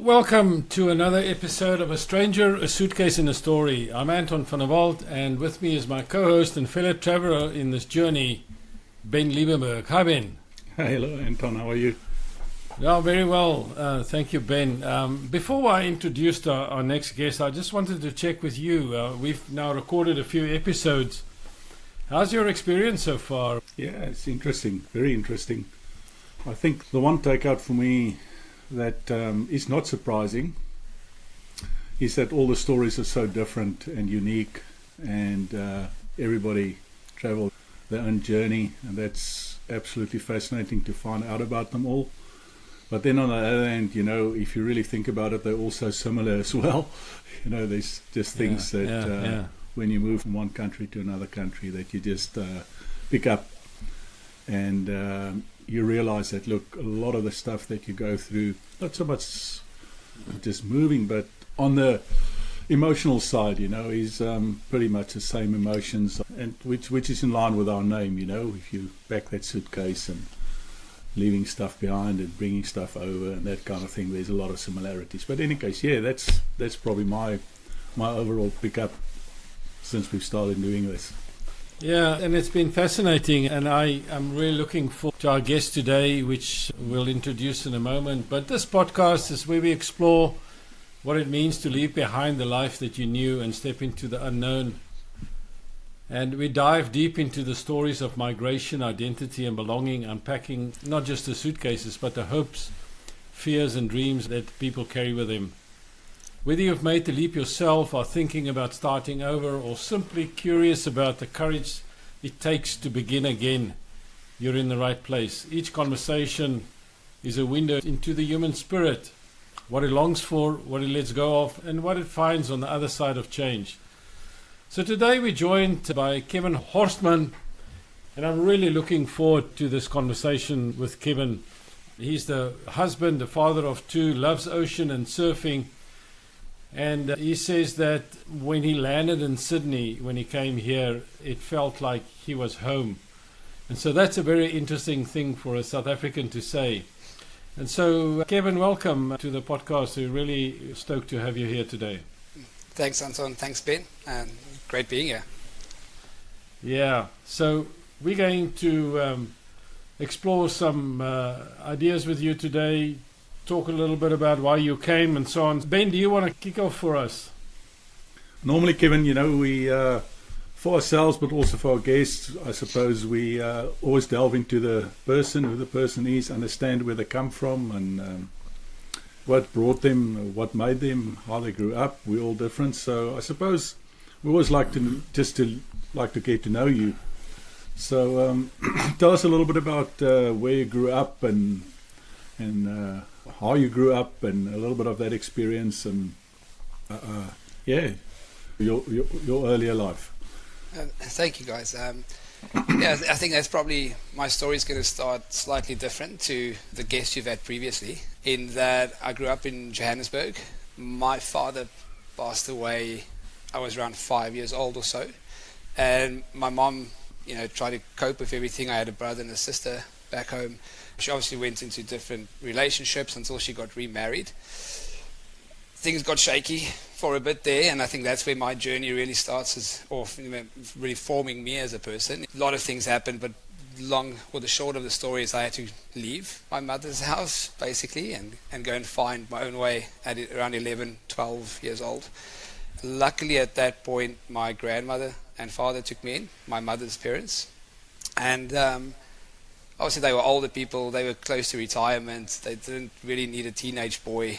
Welcome to another episode of A Stranger, a Suitcase and a Story. I'm Anton van der Walt, and with me is my co-host and fellow traveller in this journey, Ben Liebenberg. Hi, Ben. Hello, Anton. How are you? Yeah, very well. Thank you, Ben. Before I introduced our next guest, I just wanted to check with you. We've now recorded a few episodes. How's your experience so far? Yeah, it's interesting. Very interesting. I think the one takeout for me that is not surprising is that all the stories are so different and unique, and everybody traveled their own journey, and that's absolutely fascinating to find out about them all. But then on the other hand, if you really think about it, they're also similar as well. There's just things when you move from one country to another country that you just pick up, and you realize that, look, a lot of the stuff that you go through, not so much just moving, but on the emotional side, is pretty much the same emotions, and which is in line with our name. If you pack that suitcase and leaving stuff behind and bringing stuff over and that kind of thing, there's a lot of similarities. But in any case, that's probably my overall pickup since we've started doing this. Yeah, and it's been fascinating, and I am really looking forward to our guest today, which we'll introduce in a moment. But this podcast is where we explore what it means to leave behind the life that you knew and step into the unknown. And we dive deep into the stories of migration, identity and belonging, unpacking not just the suitcases, but the hopes, fears and dreams that people carry with them. Whether you've made the leap yourself, are thinking about starting over, or simply curious about the courage it takes to begin again, you're in the right place. Each conversation is a window into the human spirit, what it longs for, what it lets go of, and what it finds on the other side of change. So today we're joined by Kevin Horstmann, and I'm really looking forward to this conversation with Kevin. He's the husband, the father of two, loves ocean and surfing. And he says that when he landed in Sydney, when he came here, it felt like he was home. And so that's a very interesting thing for a South African to say. And so, Kevin, welcome to the podcast. We're really stoked to have you here today. Thanks, Anton. Thanks, Ben. Great being here. Yeah. So we're going to explore some ideas with you today, talk a little bit about why you came and so on. Ben, do you want to kick off for us? Normally, Kevin, we for ourselves, but also for our guests, I suppose we always delve into the person, who the person is, understand where they come from, and what brought them, what made them, how they grew up. We're all different, so I suppose we always like to get to know you. So tell us a little bit about where you grew up and how you grew up, and a little bit of that experience, and your earlier life. Thank you, guys. I think that's probably, my story is going to start slightly different to the guests you've had previously, in that I grew up in Johannesburg. My father passed away, I was around 5 years old or so, and my mom, tried to cope with everything. I had a brother and a sister back home. She obviously went into different relationships until she got remarried. Things got shaky for a bit there, and I think that's where my journey really starts, really forming me as a person. A lot of things happened, but the short of the story is I had to leave my mother's house, basically, and go and find my own way at around 11, 12 years old. Luckily, at that point, my grandmother and father took me in, my mother's parents, and obviously they were older people, they were close to retirement, they didn't really need a teenage boy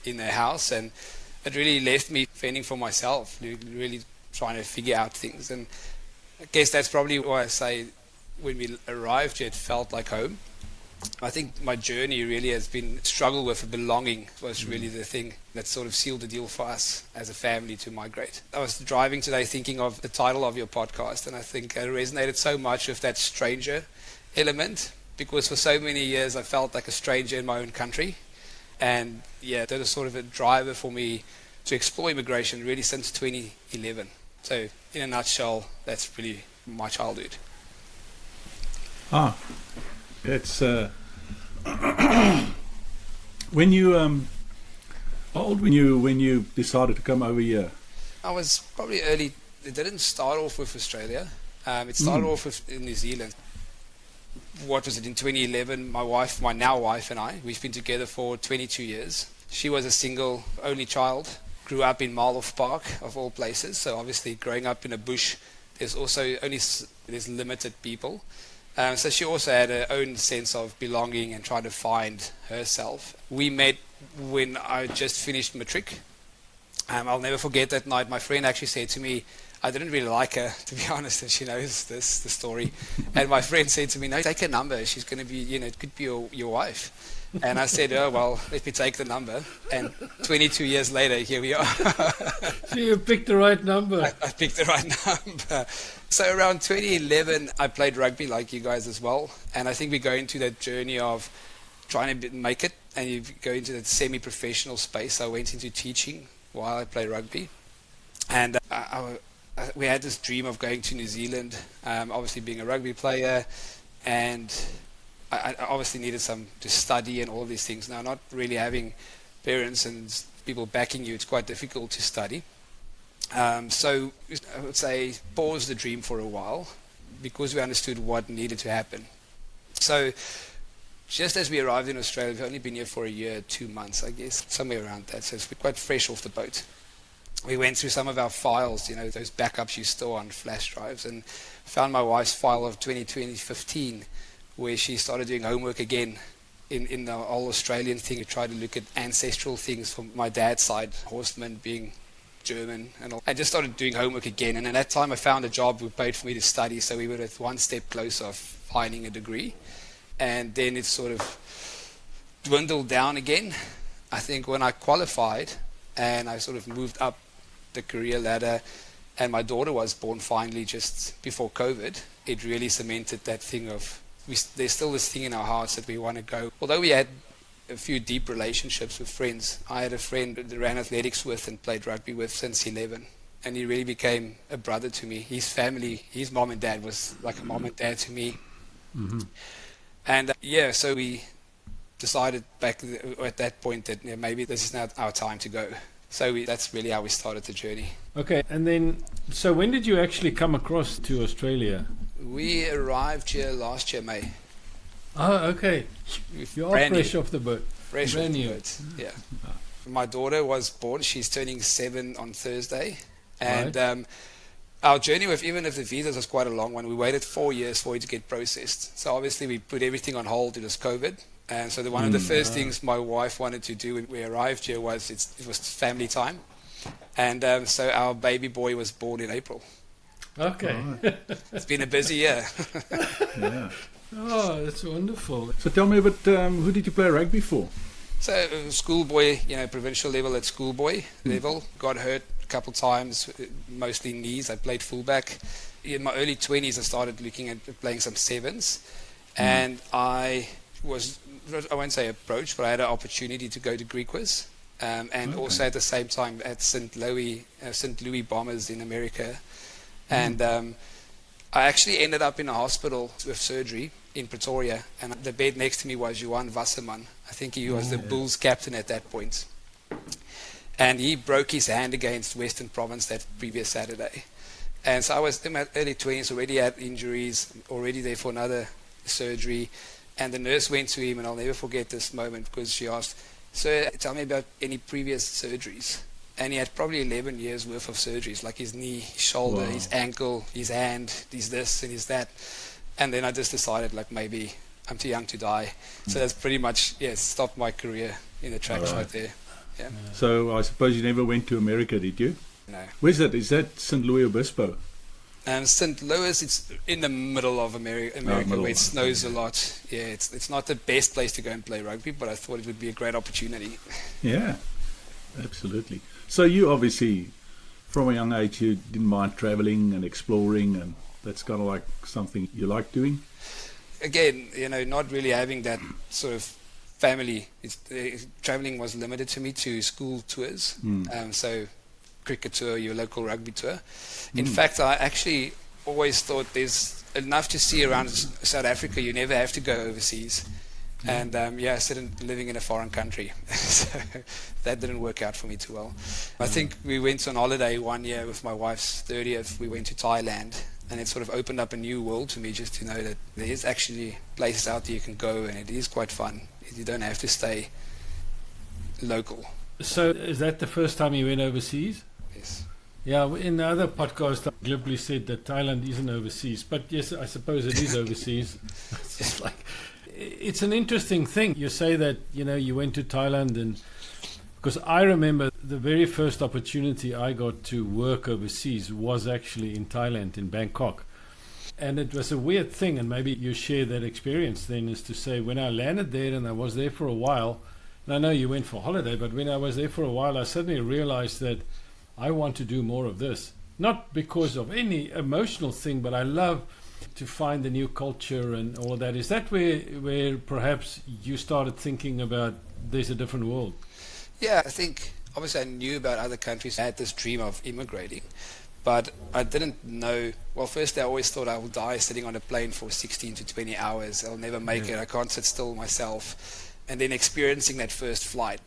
in their house, and it really left me fending for myself, really trying to figure out things. And I guess that's probably why I say when we arrived here, it felt like home. I think my journey really has been struggle with belonging was really the thing that sort of sealed the deal for us as a family to migrate. I was driving today thinking of the title of your podcast, and I think it resonated so much with that stranger element, because for so many years I felt like a stranger in my own country, and that was sort of a driver for me to explore immigration really since 2011. So in a nutshell, that's really my childhood. It's when you How old were you when you decided to come over here? I was probably early. It didn't start off with Australia. It started off with in New Zealand. What was it, in 2011? My now wife and I, we've been together for 22 years. She was a single, only child, grew up in Marlow Park, of all places. So obviously growing up in a bush, there's limited people. So she also had her own sense of belonging and trying to find herself. We met when I just finished matric. I'll never forget that night. My friend actually said to me, I didn't really like her, to be honest, and she knows the story. And my friend said to me, no, take her number. She's going to be, it could be your wife. And I said, oh, well, let me take the number. And 22 years later, here we are. So you picked the right number. I picked the right number. So around 2011, I played rugby like you guys as well. And I think we go into that journey of trying to make it, and you go into that semi-professional space. I went into teaching while I played rugby. And we had this dream of going to New Zealand, obviously being a rugby player, and I obviously needed to study and all of these things. Now, not really having parents and people backing you, it's quite difficult to study. So I would say pause the dream for a while because we understood what needed to happen. So just as we arrived in Australia, we've only been here for a year, 2 months, I guess, somewhere around that. So it's quite fresh off the boat. We went through some of our files, those backups you store on flash drives, and found my wife's file of 2015, where she started doing homework again in the whole Australian thing. We tried to look at ancestral things from my dad's side, Horstmann being German, and all. I just started doing homework again, and at that time I found a job who paid for me to study, so we were at one step closer of finding a degree. And then it sort of dwindled down again. I think when I qualified and I sort of moved up the career ladder, and my daughter was born finally just before COVID, it really cemented that thing of there's still this thing in our hearts that we want to go. Although we had a few deep relationships with friends, I had a friend that ran athletics with and played rugby with since 11, and he really became a brother to me. His family, his mom and dad was like a mom and dad to me. Mm-hmm. And so we decided back at that point that maybe this is not our time to go. So that's really how we started the journey. Okay, and then, so when did you actually come across to Australia? We arrived here last year, May. Oh, okay. You are fresh off the boat. Fresh off the boat, yeah. My daughter was born. She's turning 7 on Thursday. And right. Our journey with, even if the visas was quite a long one, we waited 4 years for it to get processed. So obviously we put everything on hold. It was COVID. And so one of the first things my wife wanted to do when we arrived here was it was family time. And so our baby boy was born in April. Okay. Right. It's been a busy year. Yeah. Oh, that's wonderful. So tell me about who did you play rugby for? So schoolboy, provincial level at schoolboy level. Got hurt a couple times, mostly knees. I played fullback. In my early 20s, I started looking at playing some sevens. And I won't say approached, but I had an opportunity to go to Greek quiz. And also at the same time at St. Louis Bombers in America. And I actually ended up in a hospital with surgery in Pretoria, and the bed next to me was Johan Wasserman. I think he was the Bulls captain at that point. And he broke his hand against Western Province that previous Saturday. And so I was in my early 20s, already had injuries, already there for another surgery. And the nurse went to him, and I'll never forget this moment, because she asked, "Sir, tell me about any previous surgeries." And he had probably 11 years worth of surgeries, like his knee, his shoulder, his ankle, his hand, his this and his that. And then I just decided, like, maybe I'm too young to die. So that's pretty much, stopped my career in the tracks right there. Yeah. So I suppose you never went to America, did you? No. Where's that? Is that St. Louis Obispo? St. Louis, it's in the middle of America where it snows a lot. Yeah, it's not the best place to go and play rugby, but I thought it would be a great opportunity. Yeah, absolutely. So you obviously, from a young age, you didn't mind traveling and exploring, and that's kind of like something you like doing? Again, not really having that sort of family. Traveling was limited to me to school tours. So cricket tour, your local rugby tour. In fact, I actually always thought there's enough to see around South Africa. You never have to go overseas. And I started living in a foreign country. So that didn't work out for me too well. I think we went on holiday one year with my wife's 30th. We went to Thailand, and it sort of opened up a new world to me, just to know that there is actually places out there you can go, and it is quite fun. You don't have to stay local. So is that the first time you went overseas? Yes. Yeah, in the other podcast, I glibly said that Thailand isn't overseas, but yes, I suppose it is overseas. It's just like, it's an interesting thing. You say that, you went to Thailand, and because I remember the very first opportunity I got to work overseas was actually in Thailand, in Bangkok. And it was a weird thing, and maybe you share that experience then, is to say, when I landed there and I was there for a while, and I know you went for holiday, but when I was there for a while, I suddenly realized that I want to do more of this. Not because of any emotional thing, but I love to find the new culture and all of that. Is that where perhaps you started thinking about there's a different world? Yeah, I think obviously I knew about other countries. I had this dream of immigrating, but I didn't know. Well, first I always thought I will die sitting on a plane for 16 to 20 hours. I'll never make it. I can't sit still myself. And then experiencing that first flight,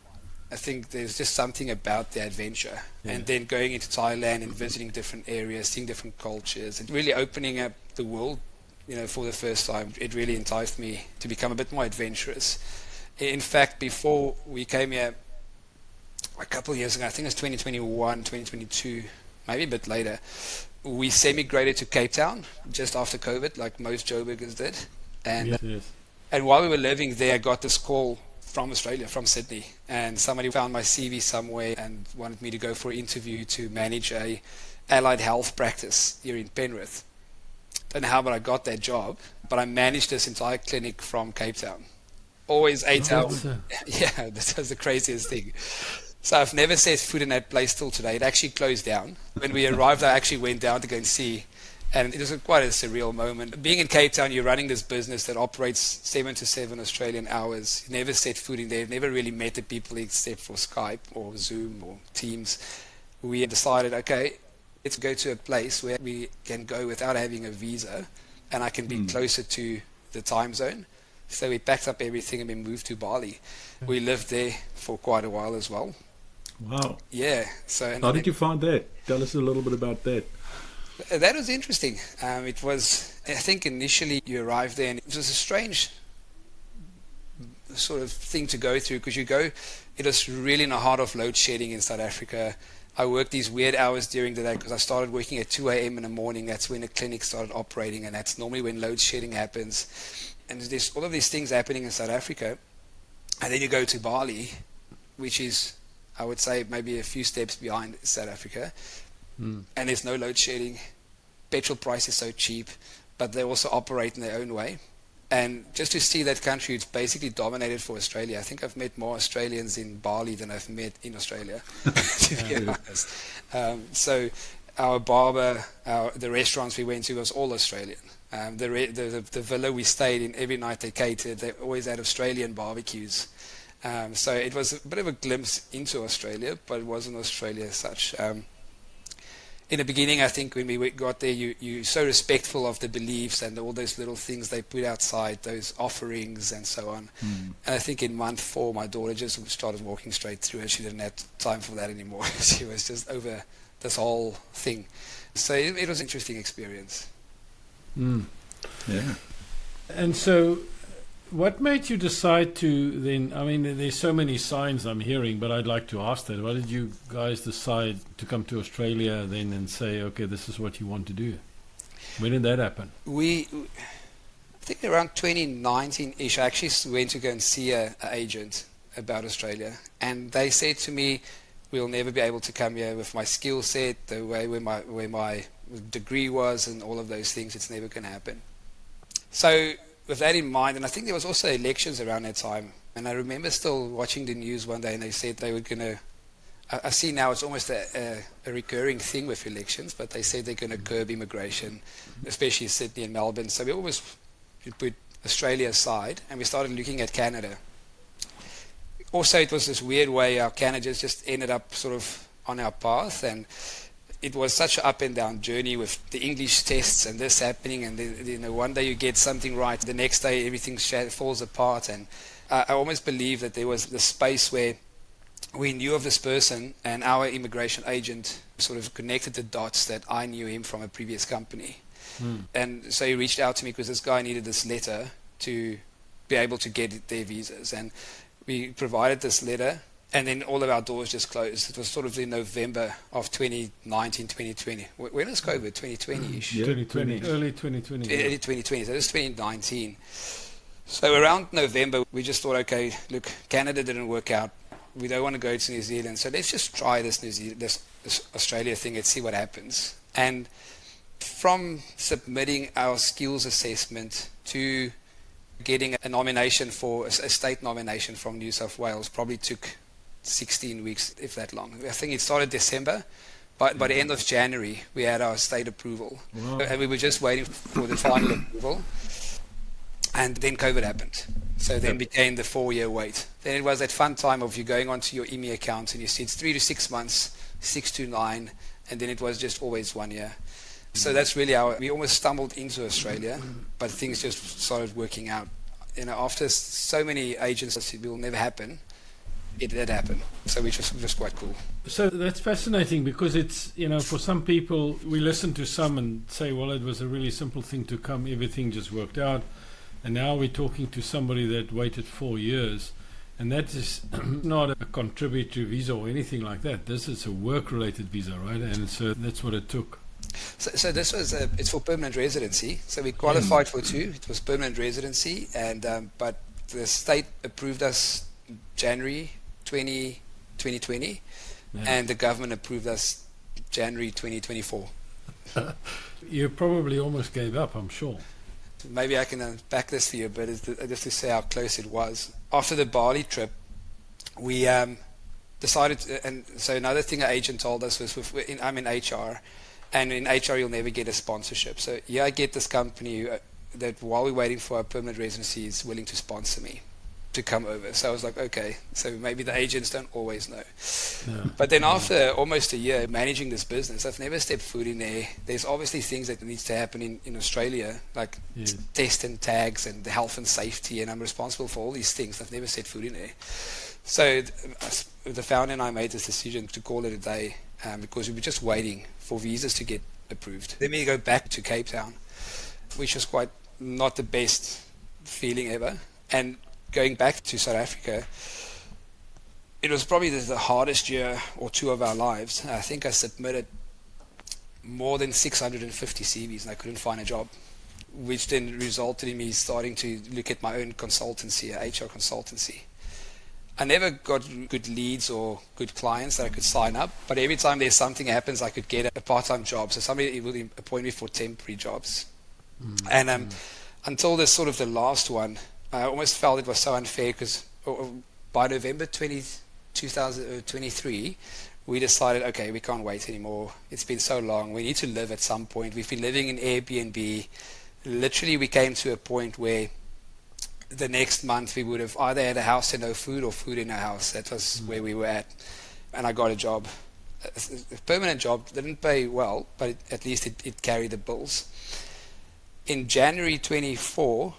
I think there's just something about the adventure. And then going into Thailand and visiting different areas, seeing different cultures, and really opening up the world, for the first time. It really enticed me to become a bit more adventurous. In fact, before we came here a couple of years ago, I think it was 2021, 2022, maybe a bit later, we semi-migrated to Cape Town just after COVID, like most Joburgers did. And while we were living there, I got this call from Australia, from Sydney, and somebody found my CV somewhere and wanted me to go for an interview to manage a allied health practice here in Penrith. Don't know how, but I got that job, but I managed this entire clinic from Cape Town. Always 8 hours. Yeah, that was the craziest thing. So I've never set foot in that place till today. It actually closed down. When we arrived, I actually went down to go and see, and it was quite a surreal moment. Being in Cape Town, you're running this business that operates 7 to 7 Australian hours. You never set foot in there. You've never really met the people except for Skype or Zoom or Teams. We decided, okay, let's go to a place where we can go without having a visa, and I can be closer to the time zone. So we packed up everything and we moved to Bali. We lived there for quite a while as well. Wow. Yeah. So how did you find that? Tell us a little bit about that. That was interesting. It was, I think initially you arrived there and it was a strange sort of thing to go through, because it was really in the heart of load shedding in South Africa. I worked these weird hours during the day because I started working at 2 a.m. in the morning. That's when the clinic started operating, and that's normally when load shedding happens. And there's all of these things happening in South Africa. And then you go to Bali, which is, I would say, maybe a few steps behind South Africa. And there's no load shedding. Petrol price is so cheap, but they also operate in their own way. And just to see that country, it's basically dominated for Australia. I think I've met more Australians in Bali than I've met in Australia, to be honest. So our barber, the restaurants we went to was all Australian. The villa we stayed in, every night they catered. They always had Australian barbecues. So it was a bit of a glimpse into Australia, but it wasn't Australia as such. In the beginning, I think when we got there, you're so respectful of the beliefs and all those little things they put outside, those offerings and so on. And I think in month 4, my daughter just started walking straight through it. She didn't have time for that anymore. She was just over this whole thing. So it was an interesting experience. Yeah. And so what made you decide to then, I mean, there's so many signs I'm hearing, but I'd like to ask that. Why did you guys decide to come to Australia then and say, okay, this is what you want to do? When did that happen? I think around 2019-ish, I actually went to go and see an agent about Australia. And they said to me, we'll never be able to come here with my skill set, the way where my degree was and all of those things. It's never going to happen. So with that in mind, and I think there was also elections around that time, and I remember still watching the news one day and they said they were going to, I see now it's almost a recurring thing with elections, but they said they're going to curb immigration, especially Sydney and Melbourne. So we always put Australia aside and we started looking at Canada. Also, it was this weird way our Canada just ended up sort of on our path, and it was such an up and down journey with the English tests and this happening, and then, one day you get something right, the next day everything falls apart. And I almost believe that there was the space where we knew of this person, and our immigration agent sort of connected the dots that I knew him from a previous company. And so he reached out to me because this guy needed this letter to be able to get their visas, and we provided this letter, and then all of our doors just closed. It was sort of in November of 2019, 2020. When was COVID? 2020-ish? Yeah, 2020, early 2020. Early 2020, so it was 2019. So around November, we just thought, okay, look, Canada didn't work out. We don't want to go to New Zealand, so let's just try this Australia thing and see what happens. And from submitting our skills assessment to getting a nomination for a state nomination from New South Wales probably took 16 weeks, if that long. I think it started December. By the end of January, we had our state approval. Wow. And we were just waiting for the final approval. And then COVID happened. So then became the 4-year wait. Then it was that fun time of you going onto your IMI account and you see it's 3 to 6 months, 6 to 9, and then it was just always 1 year. So that's really we almost stumbled into Australia, but things just started working out. After so many agents said it will never happen, it did happen. So which was just quite cool. So that's fascinating because it's, for some people, we listen to some and say, well, it was a really simple thing to come, everything just worked out. And now we're talking to somebody that waited 4 years. And that is not a contributory visa or anything like that. This is a work-related visa, right? And so that's what it took. So this was it's for permanent residency. So we qualified for 2. It was permanent residency, and but the state approved us January 2020, and the government approved us January 2024. You probably almost gave up, I'm sure. Maybe I can unpack this for you, but just to say how close it was. After the Bali trip, we decided, and so another thing our agent told us was, I'm in HR, and in HR you'll never get a sponsorship. So I get this company that while we're waiting for our permanent residency is willing to sponsor me to come over. So I was like, okay, so maybe the agents don't always know. No. But then after almost a year managing this business, I've never stepped foot in there. There's obviously things that needs to happen in Australia, like test and tags and the health and safety, and I'm responsible for all these things. I've never set foot in there. So the founder and I made this decision to call it a day because we were just waiting for visas to get approved. Then we go back to Cape Town, which was quite not the best feeling ever. And going back to South Africa, it was probably the hardest year or 2 of our lives. I think I submitted more than 650 CVs and I couldn't find a job, which then resulted in me starting to look at my own consultancy, a HR consultancy. I never got good leads or good clients that I could sign up, but every time there's something happens, I could get a part-time job. So somebody will appoint me for temporary jobs. And until this sort of the last one, I almost felt it was so unfair because by November 2023, we decided, okay, we can't wait anymore. It's been so long. We need to live at some point. We've been living in Airbnb. Literally, we came to a point where the next month we would have either had a house and no food or food in a house. That was where we were at. And I got a job. A permanent job. Didn't pay well, but at least it carried the bills. In January 24,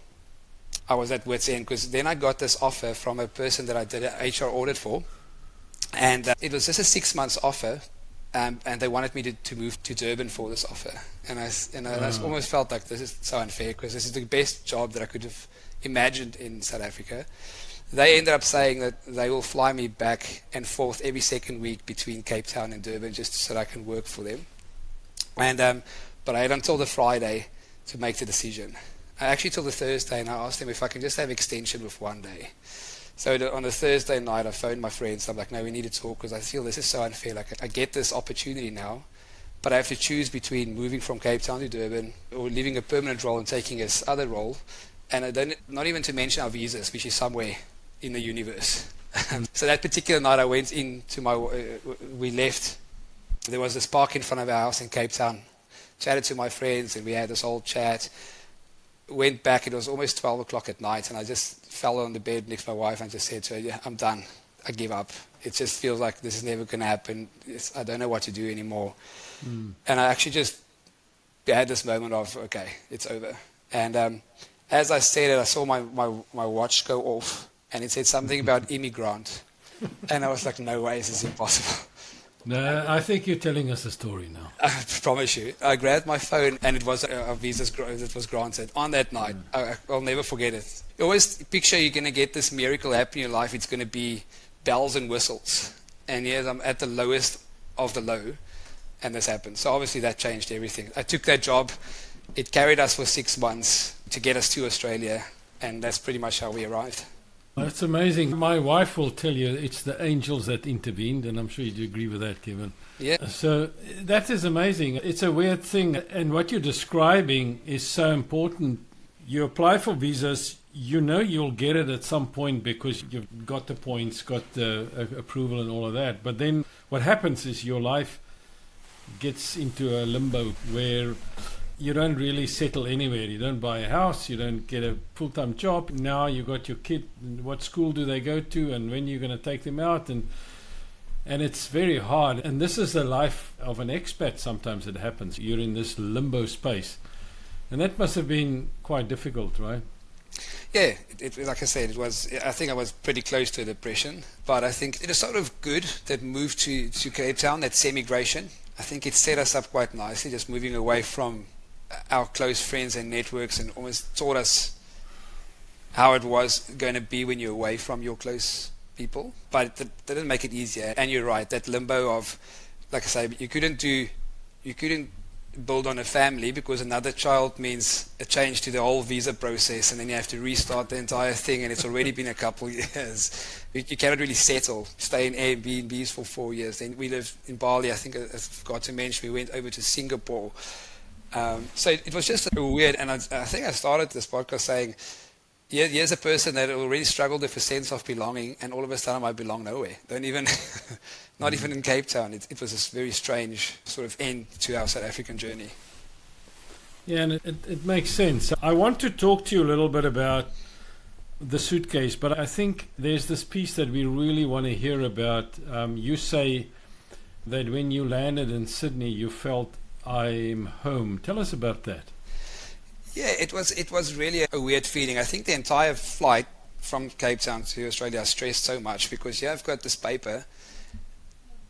I was at wit's end because then I got this offer from a person that I did an HR audit for, and it was just a 6 months offer, and they wanted me to move to Durban for this offer, and I almost felt like this is so unfair because this is the best job that I could have imagined in South Africa. They ended up saying that they will fly me back and forth every second week between Cape Town and Durban just so that I can work for them, and but I had until the Friday to make the decision. I actually till the Thursday, and I asked them if I can just have extension with 1 day. So on the Thursday night, I phoned my friends. I'm like, no, we need to talk because I feel this is so unfair. Like I get this opportunity now, but I have to choose between moving from Cape Town to Durban or leaving a permanent role and taking this other role. And I don't, not even to mention our visas, which is somewhere in the universe. So that particular night, I went into we left. There was this park in front of our house in Cape Town. Chatted to my friends, and we had this whole chat. Went back, it was almost 12 o'clock at night, and I just fell on the bed next to my wife and just said to her, yeah, I'm done. I give up. It just feels like this is never going to happen. I don't know what to do anymore. And I actually just had this moment of, okay, it's over. And as I said it, I saw my watch go off, and it said something about immigrant. And I was like, no way, this is impossible. No, I think you're telling us a story now. I promise you. I grabbed my phone, and it was a visa that was granted on that night. I'll never forget it. You always picture you're going to get this miracle happen in your life. It's going to be bells and whistles. And yes, I'm at the lowest of the low, and this happened. So obviously that changed everything. I took that job. It carried us for 6 months to get us to Australia, and that's pretty much how we arrived. That's amazing. My wife will tell you it's the angels that intervened, and I'm sure you agree with that, Kevin. Yeah. So that is amazing. It's a weird thing, and what you're describing is so important. You apply for visas, you know you'll get it at some point because you've got the points, got the approval and all of that. But then what happens is your life gets into a limbo where you don't really settle anywhere. You don't buy a house, you don't get a full-time job. Now you got your kid, what school do they go to, and when you're going to take them out, and it's very hard. And this is the life of an expat. Sometimes it happens. You're in this limbo space, and that must have been quite difficult, right? Yeah, like I said, it was. I think I was pretty close to depression, but I think it is sort of good that moved to Cape Town, that semigration. I think it set us up quite nicely, just moving away from our close friends and networks, and almost taught us how it was going to be when you're away from your close people. But that didn't make it easier. And you're right, that limbo of, like I say, you couldn't build on a family because another child means a change to the whole visa process, and then you have to restart the entire thing, and it's already been a couple of years. You cannot really settle, stay in Airbnbs for 4 years. Then we lived in Bali. I think I forgot to mention we went over to Singapore. So it was just weird, and I think I started this podcast saying, yeah, here's a person that already struggled with a sense of belonging, and all of a sudden I belong nowhere. Don't even, not even in Cape Town. It was this very strange sort of end to our South African journey. Yeah, and it makes sense. I want to talk to you a little bit about the suitcase, but I think there's this piece that we really want to hear about. You say that when you landed in Sydney, you felt I'm home. Tell us about that. Yeah, it was really a weird feeling. I think the entire flight from Cape Town to Australia, I stressed so much because I've got this paper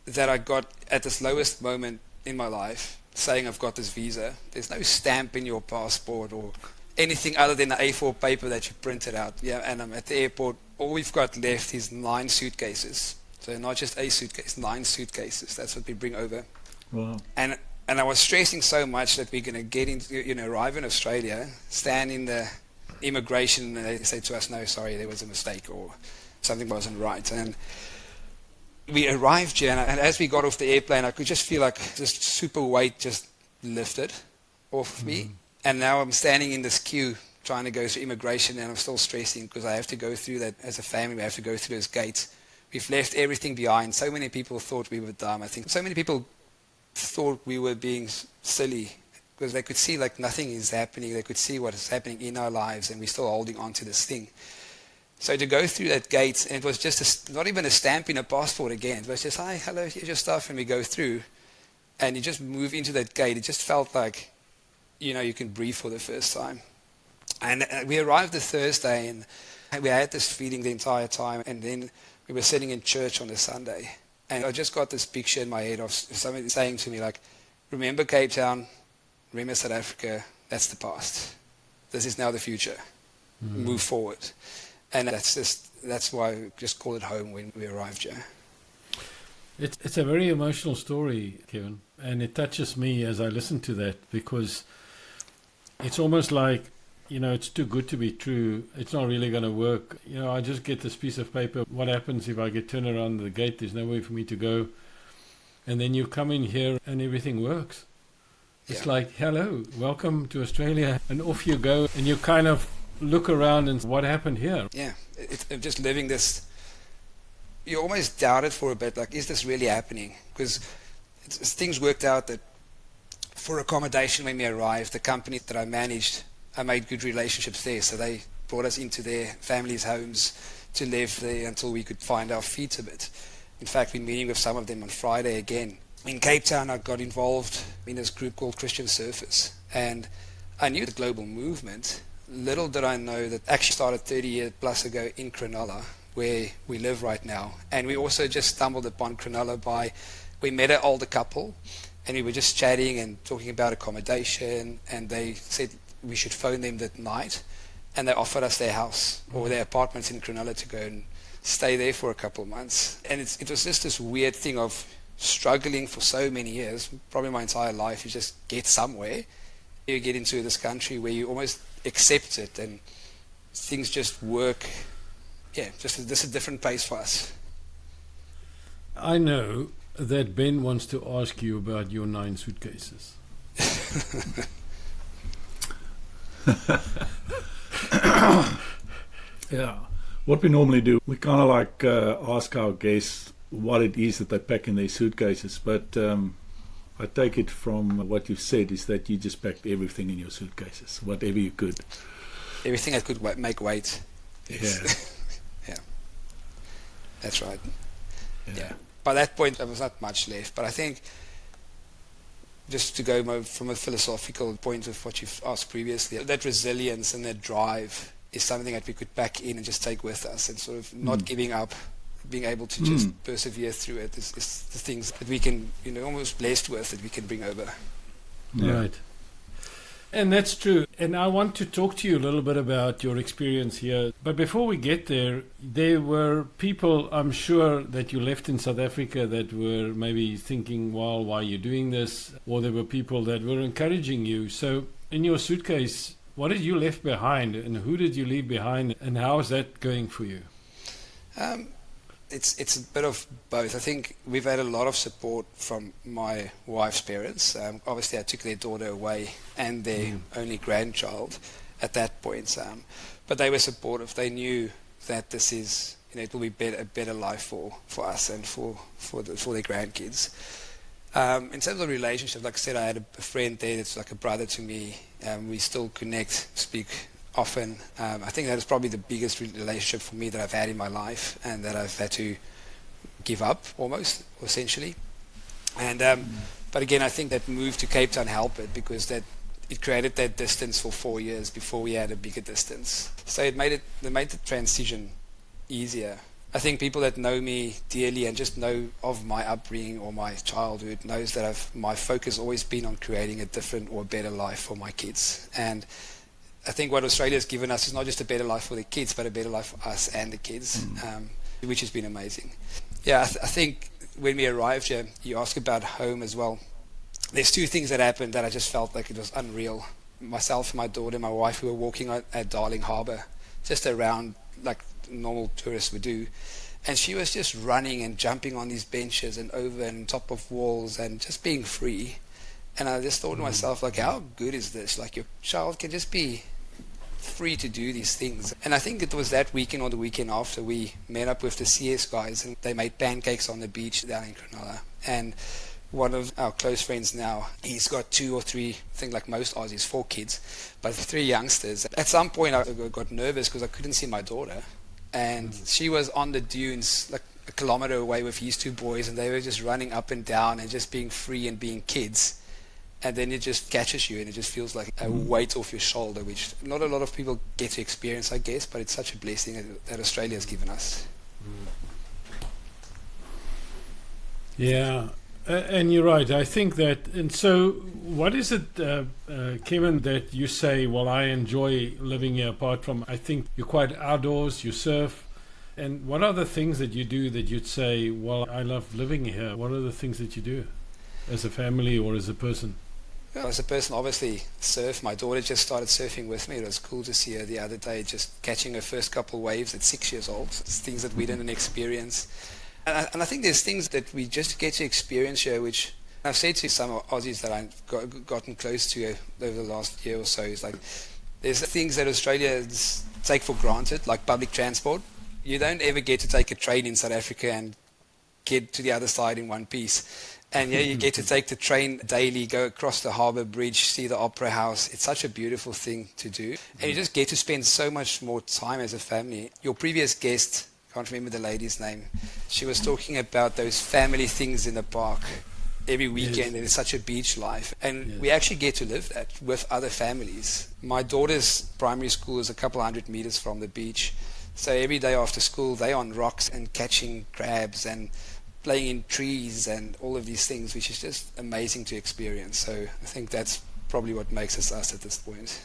that I got at this lowest moment in my life saying I've got this visa. There's no stamp in your passport or anything other than the A4 paper that you printed out. Yeah, and I'm at the airport. All we've got left is 9 suitcases. So not just a suitcase, 9 suitcases. That's what we bring over. Wow. And I was stressing so much that we're going to get into, arrive in Australia, stand in the immigration, and they say to us, no, sorry, there was a mistake or something wasn't right. And we arrived here, and as we got off the airplane, I could just feel like this super weight just lifted off me. And now I'm standing in this queue trying to go through immigration, and I'm still stressing because I have to go through that as a family. We have to go through those gates. We've left everything behind. So many people thought we were dumb. I think so many people thought we were being silly because they could see like nothing is happening. They could see what is happening in our lives, and we're still holding on to this thing. So to go through that gate, and it was just not even a stamp in a passport again. It was just, hi, hello, here's your stuff, and we go through, and you just move into that gate. It just felt like, you can breathe for the first time. And we arrived the Thursday, and we had this feeling the entire time, and then we were sitting in church on the Sunday. And I just got this picture in my head of somebody saying to me, like, remember Cape Town, remember South Africa, that's the past. This is now the future. Move forward. And that's why I just call it home when we arrived here. It's a very emotional story, Kevin, and it touches me as I listen to that because it's almost like, it's too good to be true. It's not really going to work. I just get this piece of paper. What happens if I get turned around the gate? There's nowhere for me to go. And then you come in here and everything works. It's like, hello, welcome to Australia. And off you go. And you kind of look around and what happened here? Yeah, it's just living this. You almost doubt it for a bit. Like, is this really happening? Because things worked out that for accommodation when we arrived, the company that I managed, I made good relationships there, so they brought us into their families' homes to live there until we could find our feet a bit. In fact, we're meeting with some of them on Friday again. In Cape Town, I got involved in this group called Christian Surfers, and I knew the global movement. Little did I know that actually started 30 years plus ago in Cronulla, where we live right now. And we also just stumbled upon Cronulla we met an older couple, and we were just chatting and talking about accommodation, and they said we should phone them that night, and they offered us their house or their apartments in Cronulla to go and stay there for a couple of months. And it was just this weird thing of struggling for so many years, probably my entire life. You just get somewhere, you get into this country where you almost accept it, and things just work. Yeah, just a different place for us. I know that Ben wants to ask you about your 9 suitcases. Yeah. What we normally do, we kind of like ask our guests what it is that they pack in their suitcases. But I take it from what you've said is that you just packed everything in your suitcases, whatever you could. Everything that could make weight. Yes. Yeah. That's right. Yeah. By that point, there was not much left. But I think, just to go from a philosophical point of what you've asked previously, that resilience and that drive is something that we could pack in and just take with us, and sort of not giving up, being able to just persevere through it is the things that we can, almost blessed with, that we can bring over. Yeah. Right. And that's true. And I want to talk to you a little bit about your experience here. But before we get there, there were people, I'm sure, that you left in South Africa that were maybe thinking, well, why are you doing this? Or there were people that were encouraging you. So in your suitcase, what did you leave behind, and who did you leave behind, and how is that going for you? It's a bit of both. I think we've had a lot of support from my wife's parents. Obviously, I took their daughter away and their only grandchild at that point. But they were supportive. They knew that this is, it will be a better life for us and for their grandkids. In terms of relationship, like I said, I had a friend there that's like a brother to me. We still connect, speak often. I think that is probably the biggest relationship for me that I've had in my life, and that I've had to give up almost, essentially. And but again, I think that move to Cape Town helped it, because it created that distance for 4 years before we had a bigger distance. So it made the transition easier. I think people that know me dearly and just know of my upbringing or my childhood knows that my focus always been on creating a different or a better life for my kids. And I think what Australia has given us is not just a better life for the kids, but a better life for us and the kids, which has been amazing. Yeah, I think when we arrived here, you asked about home as well. There's 2 things that happened that I just felt like it was unreal. Myself, my daughter, my wife, we were walking at Darling Harbour, just around like normal tourists would do. And she was just running and jumping on these benches and over and top of walls and just being free. And I just thought to myself, like, how good is this? Like, your child can just be free to do these things. And I think it was that weekend or the weekend after we met up with the CS guys, and they made pancakes on the beach down in Cronulla. And one of our close friends now, he's got 2 or 3, I think like most Aussies, 4 kids, but 3 youngsters. At some point I got nervous because I couldn't see my daughter, and she was on the dunes like a kilometer away with his 2 boys, and they were just running up and down and just being free and being kids. And then it just catches you, and it just feels like a weight off your shoulder, which not a lot of people get to experience, I guess, but it's such a blessing that Australia has given us. Yeah, and you're right. I think that, and so what is it, Kevin, that you say, well, I enjoy living here apart from, I think you're quite outdoors, you surf, and what are the things that you do that you'd say, well, I love living here? What are the things that you do as a family or as a person? Well, as a person, obviously, surf. My daughter just started surfing with me. It was cool to see her the other day just catching her first couple waves at 6 years old. It's things that we didn't experience. And I think there's things that we just get to experience here, which I've said to some Aussies that I've gotten close to over the last year or so, is like, there's things that Australians take for granted, like public transport. You don't ever get to take a train in South Africa and get to the other side in one piece. And yeah, you get to take the train daily, go across the harbour bridge, see the opera house. It's such a beautiful thing to do. And you just get to spend so much more time as a family. Your previous guest, I can't remember the lady's name, she was talking about those family things in the park. every weekend. There's such a beach life, and we actually get to live that with other families. My daughter's primary school is a couple 100 meters from the beach, so every day after school they're on rocks and catching crabs and playing in trees and all of these things, which is just amazing to experience. So I think that's probably what makes us us at this point.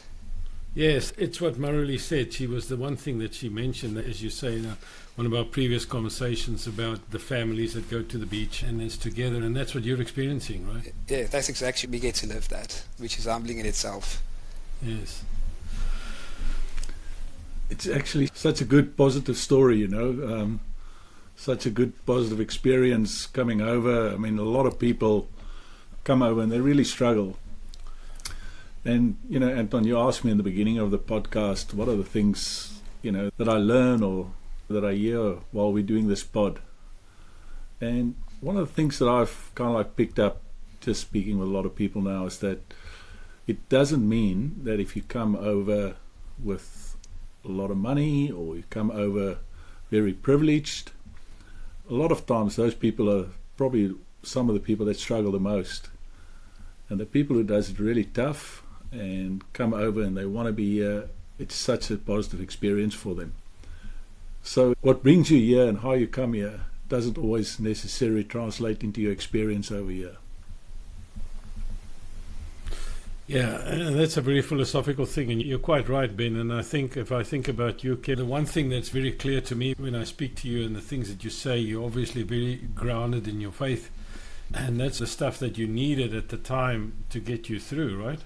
Yes, it's what Marilee said. She was the one thing that she mentioned, as you say, in one of our previous conversations about the families that go to the beach and is together, and that's what you're experiencing, right? Yeah, that's exactly, we get to live that, which is humbling in itself. Yes. It's actually such a good positive story, such a good positive experience coming over. I mean, a lot of people come over and they really struggle. And, Anton, you asked me in the beginning of the podcast, what are the things, that I learn or that I hear while we're doing this pod? And one of the things that I've kind of like picked up just speaking with a lot of people now is that it doesn't mean that if you come over with a lot of money or you come over very privileged, a lot of times those people are probably some of the people that struggle the most. And the people who does it really tough and come over and they want to be here, it's such a positive experience for them. So what brings you here and how you come here doesn't always necessarily translate into your experience over here. Yeah, and that's a very philosophical thing, and you're quite right, Ben. And I think if I think about you, Ken, the one thing that's very clear to me when I speak to you and the things that you say, you're obviously very grounded in your faith, and that's the stuff that you needed at the time to get you through, right?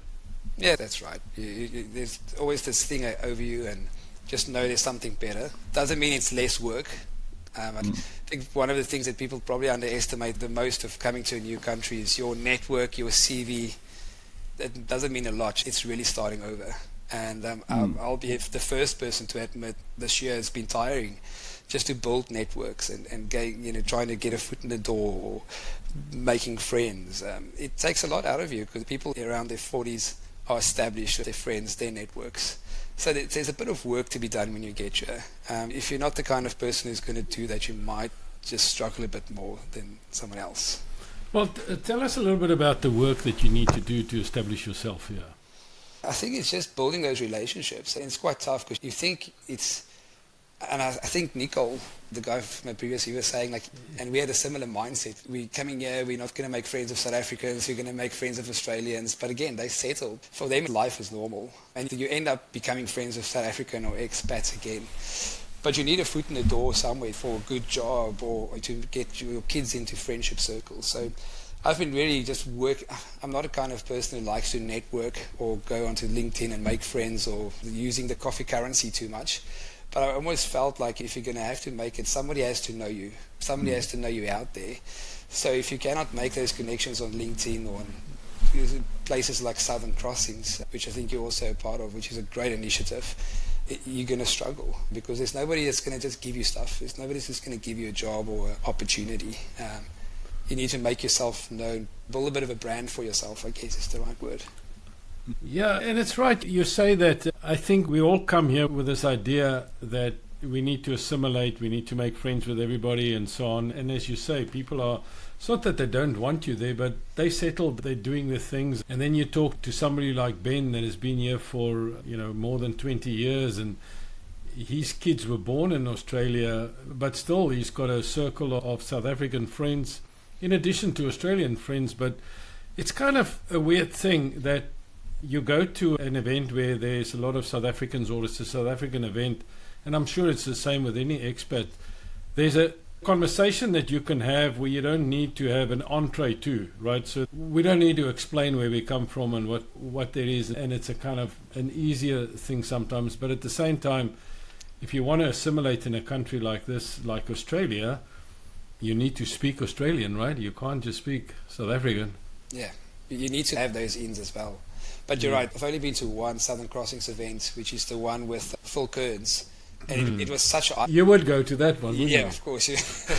Yeah, that's right. There's always this thing over you, and just know there's something better. Doesn't mean it's less work. I think one of the things that people probably underestimate the most of coming to a new country is your network, your CV. That doesn't mean a lot. It's really starting over. And I'll be the first person to admit this year has been tiring, just to build networks and trying to get a foot in the door or making friends. It takes a lot out of you because people around their 40s are established with their friends, their networks. So there's a bit of work to be done when you get here. If you're not the kind of person who's going to do that, you might just struggle a bit more than someone else. Well, tell us a little bit about the work that you need to do to establish yourself here. I think it's just building those relationships. And it's quite tough because you think it's... And I think Nicole, the guy from my previous, he was saying, and we had a similar mindset. We're coming here, we're not going to make friends of South Africans, we're going to make friends of Australians. But again, they settled. For them, life is normal. And you end up becoming friends of South African or expats again. But you need a foot in the door somewhere for a good job or to get your kids into friendship circles. So I've been really just I'm not a kind of person who likes to network or go onto LinkedIn and make friends or using the coffee currency too much. But I almost felt like if you're going to have to make it, somebody has to know you. Somebody has to know you out there. So if you cannot make those connections on LinkedIn or on places like Southern Crossings, which I think you're also a part of, which is a great initiative, you're going to struggle because there's nobody that's going to just give you stuff. There's nobody that's going to give you a job or an opportunity. You need to make yourself known, build a bit of a brand for yourself, I guess is the right word. Yeah, and it's right. You say that. I think we all come here with this idea that we need to assimilate, we need to make friends with everybody and so on. And as you say, people are, it's not that they don't want you there, but they settled, they're doing their things. And then you talk to somebody like Ben that has been here for, more than 20 years and his kids were born in Australia, but still he's got a circle of South African friends in addition to Australian friends. But it's kind of a weird thing that you go to an event where there's a lot of South Africans or it's a South African event, and I'm sure it's the same with any expat. There's a conversation that you can have where you don't need to have an entree to, right? So we don't need to explain where we come from and what there is, and it's a kind of an easier thing sometimes. But at the same time, if you want to assimilate in a country like this, like Australia, you need to speak Australian, right? You can't just speak South African. Yeah, you need to have those ins as well. But you're right, I've only been to one Southern Crossings event, which is the one with Phil Kearns. And it was such a... You would go to that one, wouldn't you? Yeah, of course.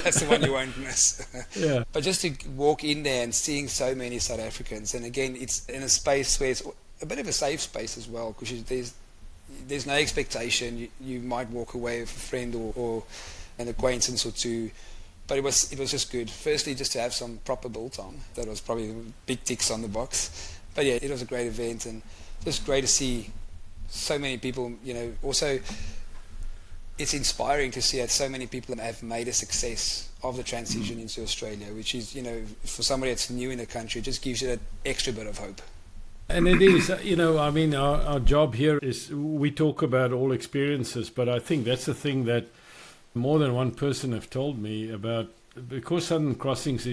That's the one you won't miss. Yeah. But just to walk in there and seeing so many South Africans, and again, it's in a space where it's a bit of a safe space as well, because there's no expectation. You might walk away with a friend or an acquaintance or two, But it was just good. Firstly, just to have some proper biltong. That was probably big ticks on the box. But yeah, it was a great event, and just great to see so many people. Also, it's inspiring to see that so many people have made a success of the transition into Australia, which is, for somebody that's new in the country, it just gives you that extra bit of hope. And it is, our job here is we talk about all experiences, but I think that's the thing that more than one person have told me about, because Southern Crossings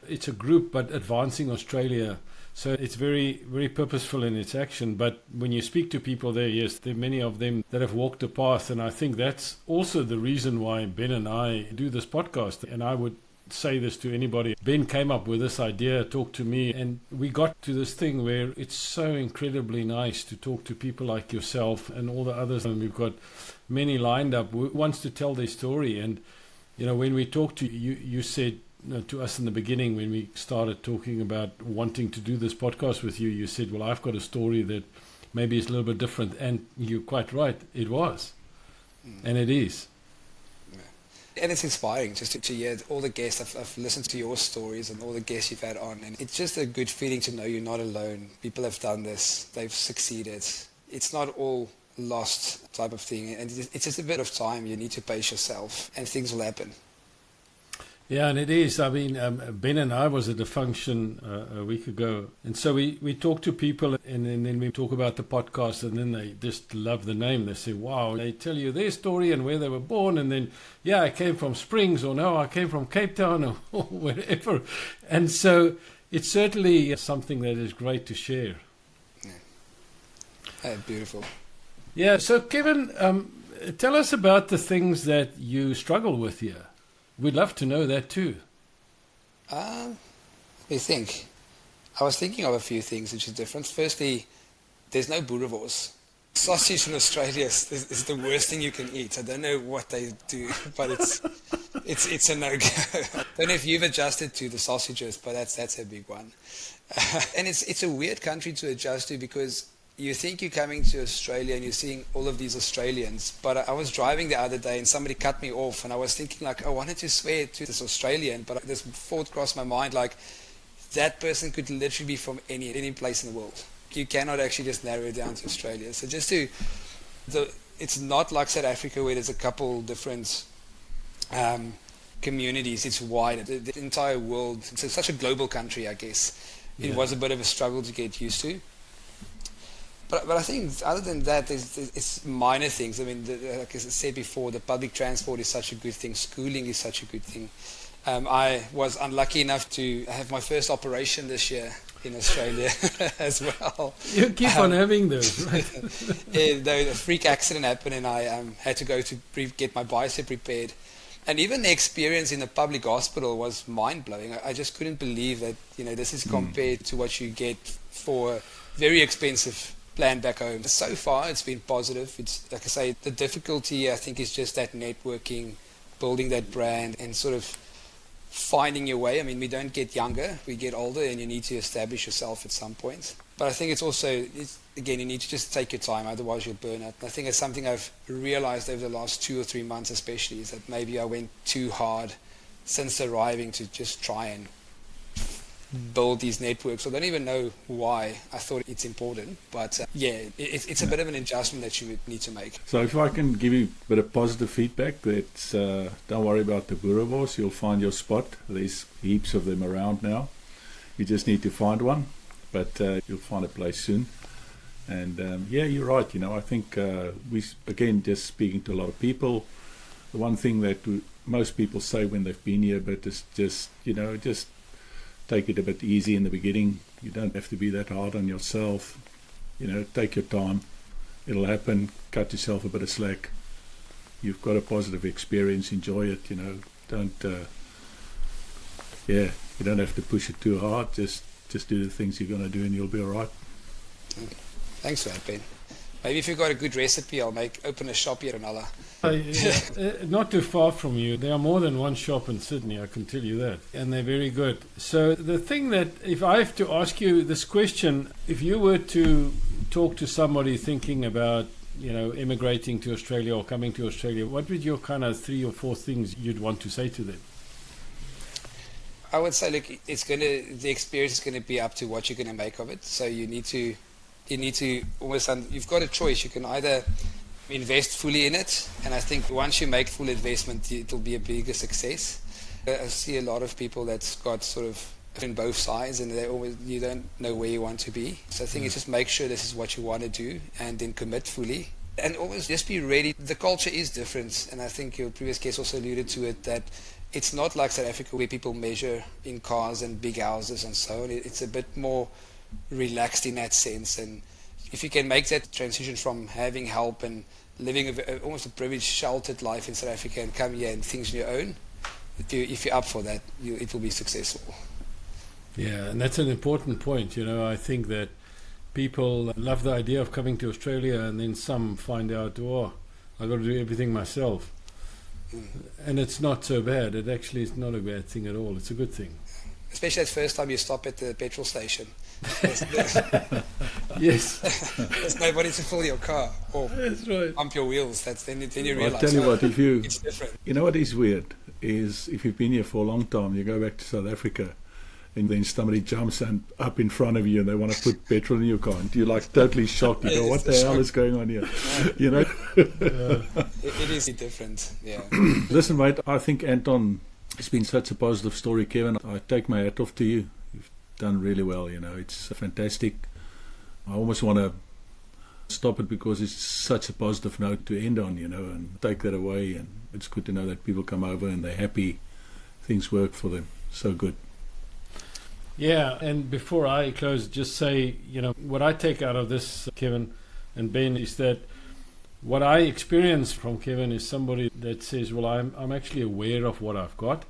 it's a group, but advancing Australia. So it's very, very purposeful in its action. But when you speak to people there, yes, there are many of them that have walked the path. And I think that's also the reason why Ben and I do this podcast. And I would say this to anybody. Ben came up with this idea, talked to me, and we got to this thing where it's so incredibly nice to talk to people like yourself and all the others. And we've got many lined up who wants to tell their story. And, when we talked to you, you said, to us in the beginning when we started talking about wanting to do this podcast with you, you said, well, I've got a story that maybe is a little bit different. And you're quite right. It was. And it is. Yeah. And it's inspiring just to hear all the guests. I've listened to your stories and all the guests you've had on. And it's just a good feeling to know you're not alone. People have done this. They've succeeded. It's not all lost type of thing. And it's just a bit of time. You need to pace yourself and things will happen. Yeah, and it is. I mean, Ben and I was at a function a week ago. And so we talk to people and then we talk about the podcast and then they just love the name. They say, wow, they tell you their story and where they were born. And then, yeah, I came from Springs, or no, I came from Cape Town, or wherever. And so it's certainly something that is great to share. Yeah. Beautiful. Yeah, so Kevin, tell us about the things that you struggle with here. We'd love to know that too. Let me think. I was thinking of a few things which are different. Firstly, there's no boerewors. Sausage in Australia is the worst thing you can eat. I don't know what they do, but it's a no-go. I don't know if you've adjusted to the sausages, but that's a big one. And it's a weird country to adjust to because you think you're coming to Australia and you're seeing all of these Australians, but I was driving the other day and somebody cut me off and I was thinking like, I wanted to swear to this Australian, but this thought crossed my mind like, that person could literally be from any place in the world. You cannot actually just narrow it down to Australia. So it's not like South Africa where there's a couple different communities. It's wide. The entire world, it's such a global country, I guess. It was a bit of a struggle to get used to. But I think other than that, it's minor things. I mean, like I said before, the public transport is such a good thing. Schooling is such a good thing. I was unlucky enough to have my first operation this year in Australia as well. You keep on having those, right? The freak accident happened and I had to go to get my bicep repaired. And even the experience in the public hospital was mind-blowing. I just couldn't believe that, this is compared to what you get for very expensive plan back home. So far, it's been positive. It's like I say, the difficulty I think is just that networking, building that brand, and sort of finding your way. I mean, we don't get younger; we get older, and you need to establish yourself at some point. But I think it's also, again, you need to just take your time, otherwise you'll burn out. And I think it's something I've realized over the last 2 or 3 months, especially, is that maybe I went too hard since arriving to just try and build these networks. I don't even know why I thought it's important, but it's a bit of an adjustment that you would need to make. So if I can give you a bit of positive feedback, that don't worry about the boerewors, you'll find your spot. There's heaps of them around now. You just need to find one, but you'll find a place soon. And you're right. I think again, just speaking to a lot of people, the one thing that most people say when they've been here, but it's just take it a bit easy in the beginning. You don't have to be that hard on yourself. Take your time. It'll happen. Cut yourself a bit of slack. You've got a positive experience. Enjoy it. Don't. You don't have to push it too hard. Just do the things you're going to do, and you'll be all right. Thanks for that, Ben. Maybe if you've got a good recipe, I'll open a shop here in Alla. Not too far from you. There are more than one shop in Sydney, I can tell you that. And they're very good. So the thing that, if I have to ask you this question, if you were to talk to somebody thinking about, immigrating to Australia or coming to Australia, what would your kind of 3 or 4 things you'd want to say to them? I would say, look, the experience is gonna be up to what you're gonna make of it. So you need to almost, you've got a choice. You can either invest fully in it, and I think once you make full investment, it'll be a bigger success. I see a lot of people that's got sort of in both sides, and you don't know where you want to be. So I think it's just make sure this is what you want to do, and then commit fully. And always just be ready. The culture is different, and I think your previous guest also alluded to it, that it's not like South Africa where people measure in cars and big houses and so on. It's a bit more relaxed in that sense. And if you can make that transition from having help and living almost a privileged, sheltered life in South Africa and come here and things on your own, if you're up for that, it will be successful. Yeah, and that's an important point. I think that people love the idea of coming to Australia, and then some find out, I've got to do everything myself. And it's not so bad. It actually is not a bad thing at all. It's a good thing. Especially that first time you stop at the petrol station. Yes. There's nobody to fill your car or That's right. pump your wheels. Then you realize. I'll tell you what, it's different. You know what is weird is if you've been here for a long time, you go back to South Africa, and then somebody jumps up in front of you and they want to put petrol in your car, and you're like totally shocked. You go, what the hell is going on here? It is different. Yeah. Listen, mate, I think Anton, it's been such a positive story. Kevin, I take my hat off to you. You've done really well. It's fantastic. I almost want to stop it because it's such a positive note to end on, and take that away. And it's good to know that people come over and they're happy, things work for them. So good. Yeah, and before I close, just say, what I take out of this, Kevin and Ben, is that what I experience from Kevin is somebody that says, well, I'm actually aware of what I've got.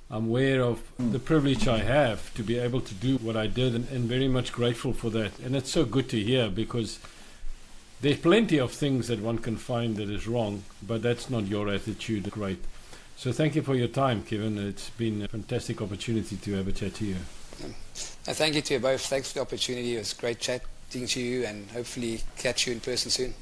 I'm aware of the privilege I have to be able to do what I did, and very much grateful for that. And it's so good to hear, because there's plenty of things that one can find that is wrong, but that's not your attitude. Great. So thank you for your time, Kevin. It's been a fantastic opportunity to have a chat to you. Thank you to you both. Thanks for the opportunity. It was great chatting to you, and hopefully catch you in person soon.